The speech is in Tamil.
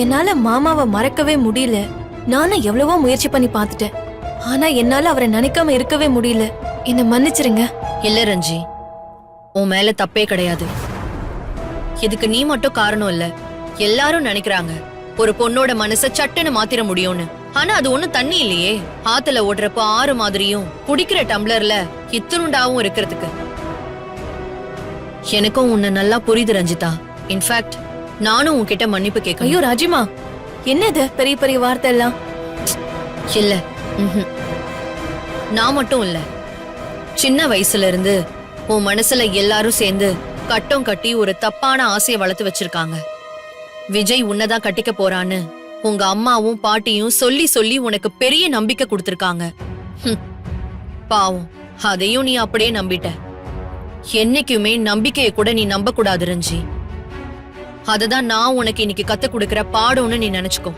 என்னால மாமாவை மறக்கவே முடியல. நானும் எவ்வளவோ முயற்சி பண்ணி பார்த்துட்டேன். ஆனா என்னால அவரை நினைக்காம இருக்கவே முடியல. என்ன மன்னிச்சிருங்க. இல்ல ரஞ்சி, உன் மேல தப்பே கிடையாது. இதுக்கு நீ மட்டும் காரணம் இல்ல. எல்லாரும் நினைக்கிறாங்க ஒரு பொண்ணோட மனச சட்டுன்னு மாத்திர முடியும்னு. ஆனா அது ஒண்ணும் தண்ணி இல்லையே. ஆத்துல ஓடுறப்போ ஆறு மாதிரியும் குடிக்கிற டம்ளர்ல இத்துணுண்டாவும் இருக்கிறதுக்கு. எனக்கும் உன்னை நல்லா புரியுது ரஞ்சிதா. இன்ஃபேக்ட் நானும் உன்கிட்ட மன்னிப்பு கேட்க. ஐயோ ராஜிமா, என்னது பெரிய பெரிய வார்த்தை எல்லாம்? இல்ல, நான் மட்டும் இல்ல, சின்ன வயசுல இருந்து உன் மனசுல எல்லாரும் சேர்ந்து கட்டம் கட்டி ஒரு தப்பான ஆசையை வளர்த்து வச்சிருக்காங்க. விஜய் உன்னதான் கட்டிக்க போறான்னு உங்க அம்மாவும் பாட்டியும் சொல்லி சொல்லி உனக்கு பெரிய நம்பிக்கை கொடுத்திருக்காங்க. பாவம், அதையும் நீ அப்படியே நம்பிட்ட. என்னைக்குமே நம்பிக்கையை கூட நீ நம்ப கூடாது ரஞ்சி. அததான் நான் உனக்கு இன்னைக்கு கத்து கொடுக்கிற பாடம்னு நீ நினைச்சுக்கோ.